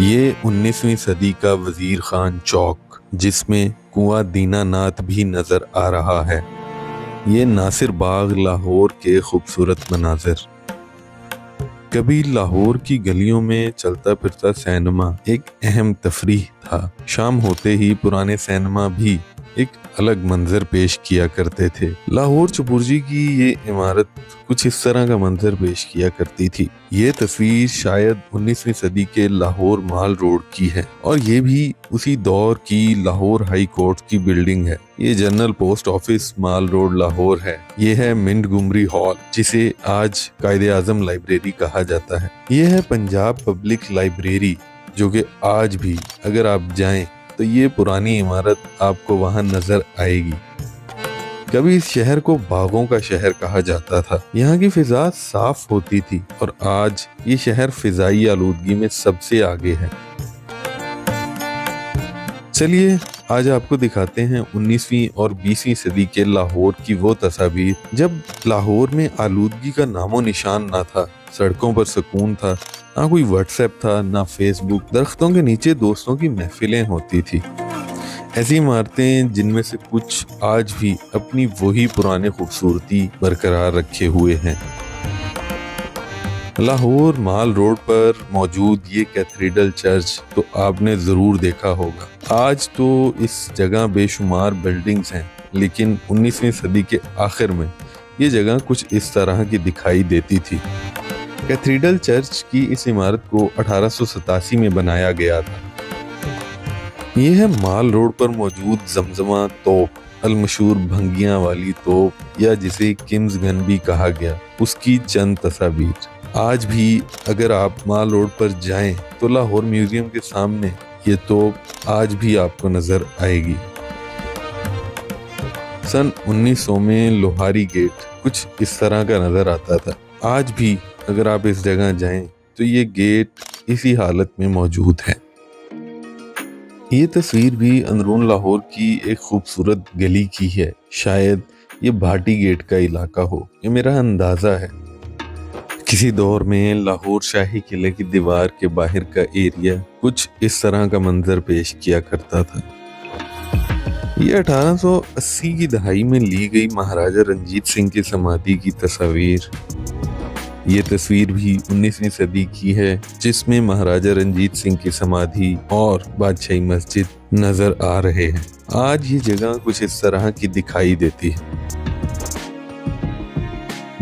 ये 19वीं सदी का वजीर खान चौक, जिसमें कुआं दीनानाथ भी नजर आ रहा है। ये नासिर बाग लाहौर के खूबसूरत मनाजिर। कभी लाहौर की गलियों में चलता फिरता सिनेमा एक अहम तफरीह था। शाम होते ही पुराने सिनेमा भी एक अलग मंजर पेश किया करते थे। लाहौर चुपुर्जी की ये इमारत कुछ इस तरह का मंजर पेश किया करती थी। ये तस्वीर शायद 19वीं सदी के लाहौर माल रोड की है और ये भी उसी दौर की लाहौर हाई कोर्ट की बिल्डिंग है। ये जनरल पोस्ट ऑफिस माल रोड लाहौर है। ये है मिंटगुमरी हॉल, जिसे आज कायदे आजम लाइब्रेरी कहा जाता है। ये है पंजाब पब्लिक लाइब्रेरी, जो कि आज भी अगर आप जाएं तो ये पुरानी इमारत आपको वहां नजर आएगी। कभी इस शहर को बागों का शहर कहा जाता था। यहाँ की फिजा साफ होती थी और आज ये शहर फिजाई आलूदगी में सबसे आगे है। चलिए आज आपको दिखाते हैं 19वीं और 20वीं सदी के लाहौर की वो तस्वीर जब लाहौर में आलूदगी का नामो निशान ना था। सड़कों पर सुकून था, ना कोई व्हाट्सएप था, ना फेसबुक। दरख्तों के नीचे दोस्तों की महफिलें होती थी। ऐसी इमारतें जिनमें से कुछ आज भी अपनी वही पुराने खूबसूरती बरकरार रखे हुए हैं। लाहौर माल रोड पर मौजूद ये कैथेड्रल चर्च तो आपने जरूर देखा होगा। आज तो इस जगह बेशुमार बिल्डिंग्स हैं, लेकिन 19वीं सदी के आखिर में ये जगह कुछ इस तरह की दिखाई देती थी। कैथेड्रल चर्च की इस इमारत को 1887 में बनाया गया था। यह है माल रोड पर मौजूद जमजमा तोप, अलमशहूर भंगियां वाली तोप, या जिसे किम्स गन भी कहा गया, उसकी चंद तस्वीर। आज भी अगर आप माल रोड पर जाएं तो लाहौर म्यूजियम के सामने ये तोप आज भी आपको नजर आएगी। सन 1900 में लोहारी गेट कुछ इस तरह का नजर आता था। आज भी अगर आप इस जगह जाएं तो ये गेट इसी हालत में मौजूद है। ये तस्वीर भी अंदरून लाहौर की एक खूबसूरत गली की है। शायद ये भाटी गेट का इलाका हो, ये मेरा अंदाजा है। किसी दौर में लाहौर शाही किले की दीवार के बाहर का एरिया कुछ इस तरह का मंजर पेश किया करता था। ये 1880 की दहाई में ली गई महाराजा रंजीत सिंह की समाधि की तस्वीर। ये तस्वीर भी 19वीं सदी की है, जिसमें महाराजा रंजीत सिंह की समाधि और बादशाही मस्जिद नजर आ रहे हैं। आज ये जगह कुछ इस तरह की दिखाई देती है।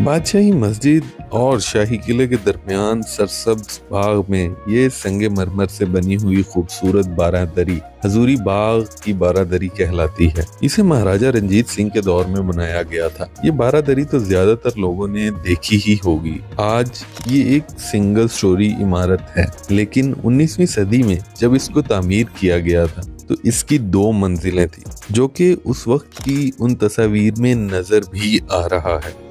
बादशाही मस्जिद और शाही किले के दरमियान सरसब्ज बाग में ये संगे मरमर से बनी हुई खूबसूरत बारादरी हजूरी बाग की बारादरी कहलाती है। इसे महाराजा रंजीत सिंह के दौर में बनाया गया था। ये बारादरी तो ज्यादातर लोगों ने देखी ही होगी। आज ये एक सिंगल स्टोरी इमारत है, लेकिन 19वीं सदी में जब इसको तामीर किया गया था तो इसकी 2 मंजिलें थी, जो कि उस वक्त की उन तस्वीर में नजर भी आ रहा है।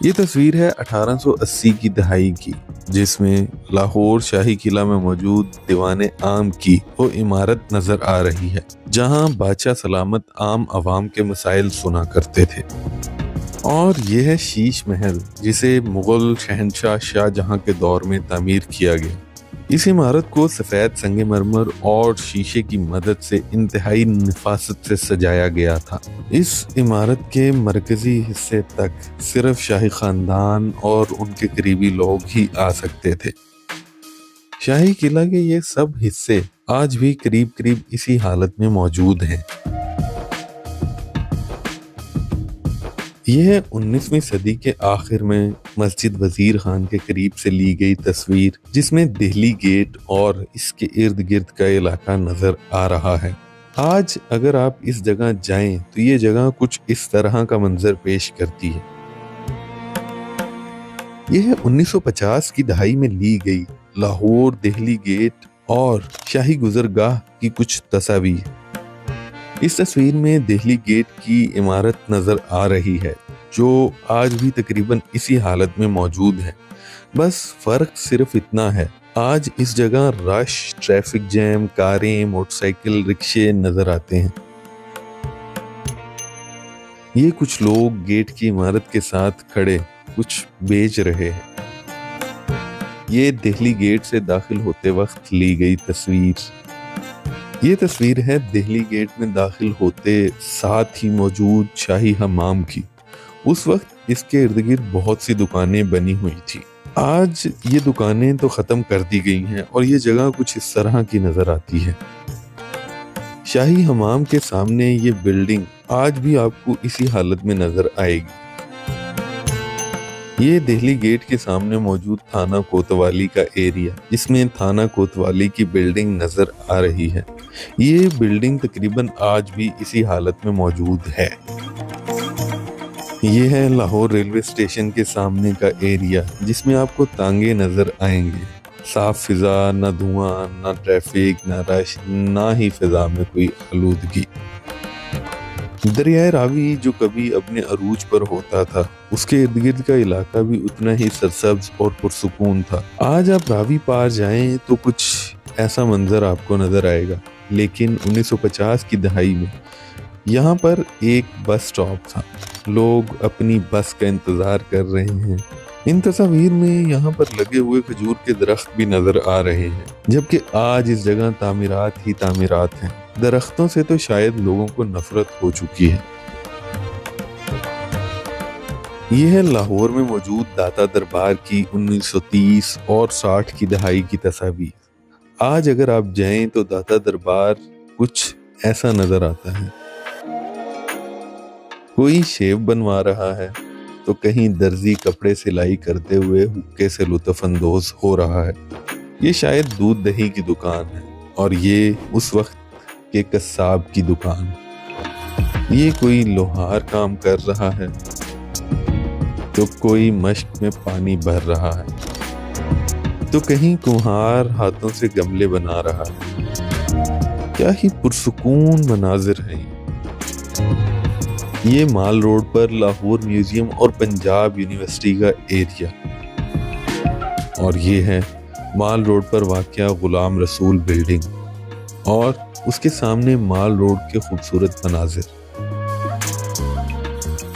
ये तस्वीर है 1880 की दहाई की, जिसमें लाहौर शाही किला में मौजूद दीवाने आम की वो इमारत नजर आ रही है, जहां बादशाह सलामत आम आवाम के मसाइल सुना करते थे। और यह है शीश महल, जिसे मुगल शहनशाह शाहजहां के दौर में तामीर किया गया। इस इमारत को सफेद संगमरमर और शीशे की मदद से इंतहाई नफासत से सजाया गया था। इस इमारत के मरकजी हिस्से तक सिर्फ शाही खानदान और उनके करीबी लोग ही आ सकते थे। शाही किला के ये सब हिस्से आज भी करीब करीब इसी हालत में मौजूद हैं। यह 19वीं सदी के आखिर में मस्जिद वजीर खान के करीब से ली गई तस्वीर, जिसमें दिल्ली गेट और इसके इर्द गिर्द का इलाका नजर आ रहा है। आज अगर आप इस जगह जाएं तो ये जगह कुछ इस तरह का मंजर पेश करती है। यह 1950 की दहाई में ली गई लाहौर दिल्ली गेट और शाही गुजरगाह की कुछ तस्वीर। इस तस्वीर में दिल्ली गेट की इमारत नजर आ रही है, जो आज भी तकरीबन इसी हालत में मौजूद है। बस फर्क सिर्फ इतना है, आज इस जगह रश, ट्रैफिक जैम, कारें, मोटरसाइकिल, रिक्शे नजर आते हैं। ये कुछ लोग गेट की इमारत के साथ खड़े कुछ बेच रहे हैं। ये दिल्ली गेट से दाखिल होते वक्त ली गई तस्वीर। ये तस्वीर है दिल्ली गेट में दाखिल होते साथ ही मौजूद शाही हमाम की। उस वक्त इसके इर्द गिर्द बहुत सी दुकानें बनी हुई थी। आज ये दुकानें तो ख़त्म कर दी गई हैं और ये जगह कुछ इस तरह की नज़र आती है। शाही हमाम के सामने ये बिल्डिंग आज भी आपको इसी हालत में नज़र आएगी। ये दिल्ली गेट के सामने मौजूद थाना कोतवाली का एरिया, जिसमें थाना कोतवाली की बिल्डिंग नज़र आ रही है। ये बिल्डिंग तकरीबन आज भी इसी हालत में मौजूद है। ये है लाहौर रेलवे स्टेशन के सामने का एरिया, जिसमें आपको तांगे नजर आएंगे। साफ फिजा, ना धुआं, ना ट्रैफिक, ना रश, ना ही फिजा में कोई आलूदगी। दरियाए रावी जो कभी अपने अरूज पर होता था, उसके इर्द गिर्द का इलाका भी उतना ही सरसब्ज और पुरसुकून था। आज आप रावी पार जाएं तो कुछ ऐसा मंजर आपको नजर आएगा, लेकिन 1950 की दहाई में यहाँ पर एक बस स्टॉप था। लोग अपनी बस का इंतजार कर रहे हैं। इन तस्वीर में यहाँ पर लगे हुए खजूर के दरख्त भी नजर आ रहे हैं, जबकि आज इस जगह तामीरात ही तामीरात हैं। दरख्तों से तो शायद लोगों को नफरत हो चुकी है। यह है लाहौर में मौजूद दाता दरबार की 1930 और 60 की दहाई की तस्वीर। आज अगर आप जाएं तो दाता दरबार कुछ ऐसा नजर आता है। कोई शेव बनवा रहा है तो कहीं दर्जी कपड़े सिलाई करते हुए हुक्के से लुत्फ अंदोज हो रहा है। ये शायद दूध दही की दुकान है और ये उस वक्त के कस्साब की दुकान। ये कोई लोहार काम कर रहा है तो कोई मश्क में पानी भर रहा है, तो कहीं कुम्हार हाथों से गमले बना रहा है। क्या ही पुरसुकून मनाजिर है। ये माल रोड पर लाहौर म्यूजियम और पंजाब यूनिवर्सिटी का एरिया, और ये है माल रोड पर वाक़या गुलाम रसूल बिल्डिंग और उसके सामने माल रोड के खूबसूरत मनाजिर।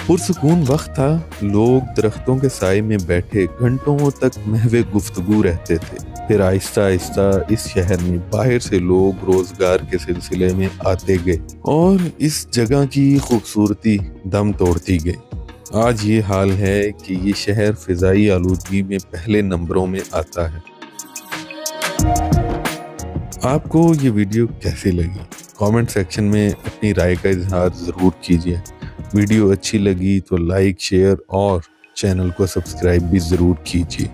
पुरसुकून वक्त था। लोग दरख्तों के साए में बैठे घंटों तक महवे गुफ्तगू रहते थे। फिर आहिस्ता आहिस्ता इस शहर में बाहर से लोग रोजगार के सिलसिले में आते गए और इस जगह की खूबसूरती दम तोड़ती गई। आज ये हाल है कि ये शहर फिजाई आलूदगी में पहले नंबरों में आता है। आपको ये वीडियो कैसी लगी? कमेंट सेक्शन में अपनी राय का इजहार ज़रूर कीजिए। वीडियो अच्छी लगी तो लाइक, शेयर और चैनल को सब्सक्राइब भी ज़रूर कीजिए।